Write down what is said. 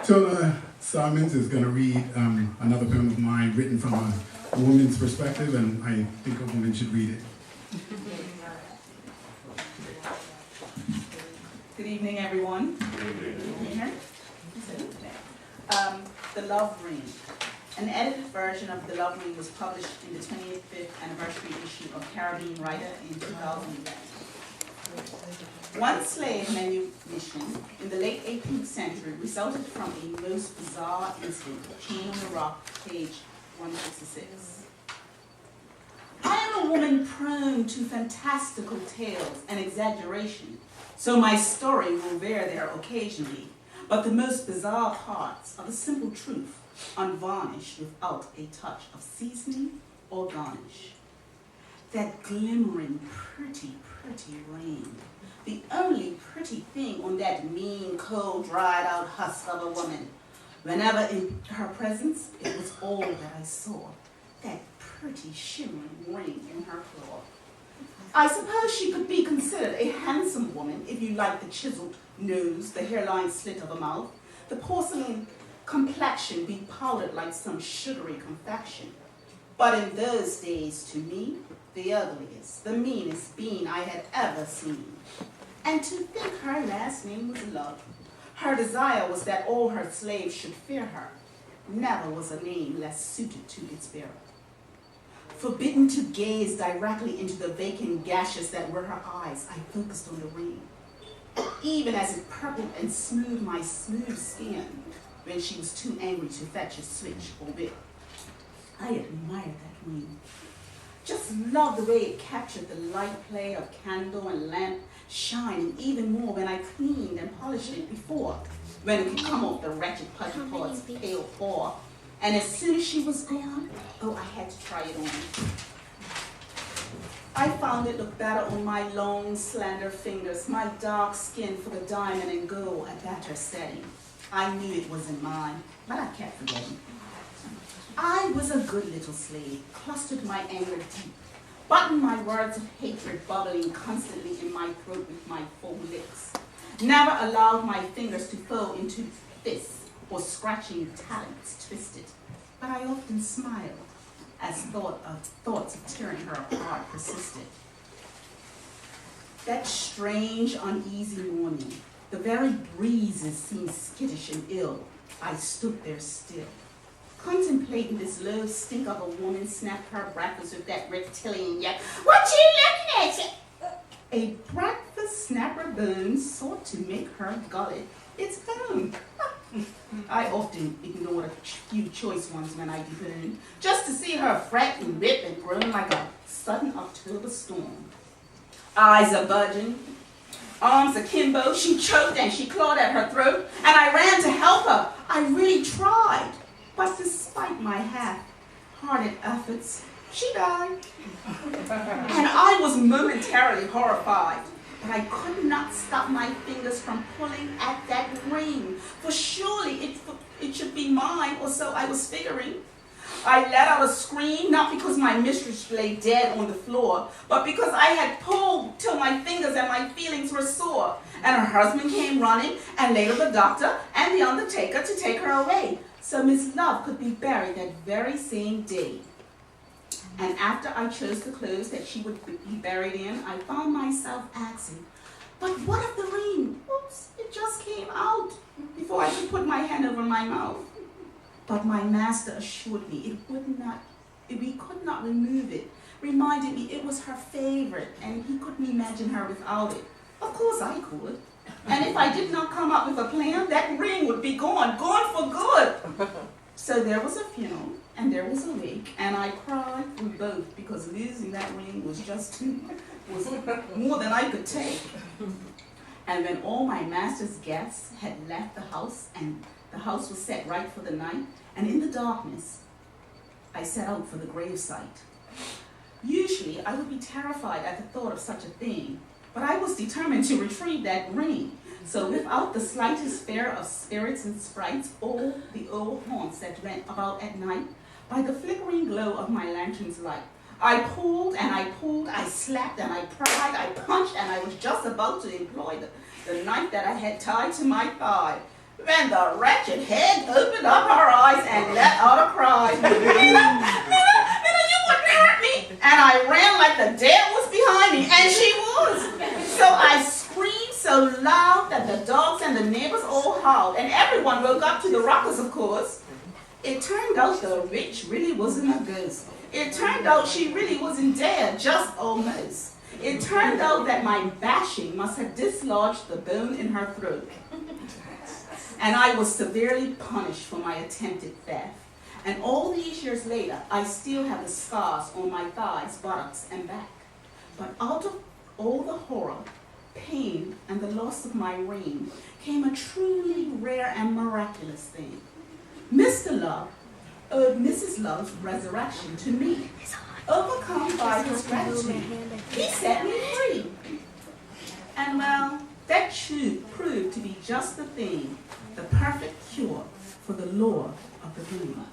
Tona Symonds is going to read another poem of mine written from a woman's perspective, and I think a woman should read it. Good evening, everyone. Good evening. The Love Ring. An edited version of The Love Ring was published in the 25th anniversary issue of Caribbean Writer in 2011. One slave manumission in the late 18th century resulted from a most bizarre incident, Chain on the Rock, page 166. I am a woman prone to fantastical tales and exaggeration, so my story will veer there occasionally, but the most bizarre parts are the simple truth, unvarnished without a touch of seasoning or garnish. That glimmering, pretty rain, the only pretty thing on that mean, cold, dried-out husk of a woman. Whenever in her presence, it was all that I saw, that pretty shimmering ring in her claw. I suppose she could be considered a handsome woman if you like the chiseled nose, the hairline slit of a mouth, the porcelain complexion be powdered like some sugary confection. But in those days, to me, the ugliest, the meanest being I had ever seen. And to think her last name was Love. Her desire was that all her slaves should fear her. Never was a name less suited to its bearer. Forbidden to gaze directly into the vacant gashes that were her eyes, I focused on the ring. Even as it purpled and smoothed my smooth skin when she was too angry to fetch a switch or whip. I admired that ring. Just loved the way it captured the light play of candle and lamp shine, and even more when I cleaned and polished it before, when it could come off the wretched pudgy paws pale paw. And as soon as she was gone, oh, I had to try it on. I found it looked better on my long, slender fingers, my dark skin for the diamond and gold a better setting. I knew it wasn't mine, but I kept forgetting. I was a good little slave, clustered my anger deep, buttoned my words of hatred bubbling constantly in my throat with my full lips, never allowed my fingers to fall into fists or scratching talons twisted, but I often smiled as thoughts of tearing her apart persisted. That strange, uneasy morning, the very breezes seemed skittish and ill. I stood there still, contemplating this low stink of a woman snap her breakfast with that reptilian yap. What you looking at? A breakfast snapper bone sought to make her gullet its own. I often ignored a few choice ones when I deboned, just to see her fret and rip and groan like a sudden October storm. Eyes a budging, arms akimbo, she choked and she clawed at her throat, and I ran to help her. I really tried, but despite my half-hearted efforts, she died. And I was momentarily horrified, but I could not stop my fingers from pulling at that ring, for surely it should be mine, or so I was figuring. I let out a scream, not because my mistress lay dead on the floor, but because I had pulled till my fingers and my feelings were sore. And her husband came running, and later the doctor and the undertaker to take her away, so Miss Love could be buried that very same day. And after I chose the clothes that she would be buried in, I found myself asking, but what of the ring? Oops, it just came out before I could put my hand over my mouth. But my master assured me we could not remove it, reminded me it was her favorite, and he couldn't imagine her without it. Of course I could. And if I did not come up with a plan, that ring would be gone for good. So there was a funeral, and there was a wake, and I cried through both because losing that ring was was more than I could take. And when all my master's guests had left the house, and the house was set right for the night, and in the darkness, I set out for the gravesite. Usually, I would be terrified at the thought of such a thing, but I was determined to retrieve that ring. So without the slightest fear of spirits and sprites, all the old haunts that went about at night, by the flickering glow of my lantern's light, I pulled and I pulled, I slapped and I pried, I punched, and I was just about to employ the knife that I had tied to my thigh when the wretched head opened up her eyes and let out a cry. Nina, you wouldn't hurt me. And I ran like the dead was behind me, and she was. So I screamed so loud that the dogs and the neighbors all howled, and everyone woke up to the ruckus, of course. It turned out the witch really wasn't a ghost. It turned out she really wasn't dead, just almost. It turned out that my bashing must have dislodged the bone in her throat. And I was severely punished for my attempted theft. And all these years later, I still have the scars on my thighs, buttocks, and back. But out of all the horror, pain, and the loss of my ring came a truly rare and miraculous thing. Mr. Love owed Mrs. Love's resurrection to me. Overcome by his gratitude, he set me free. And well, that truth proved to be just the thing, the perfect cure for the Lord of the Gloom.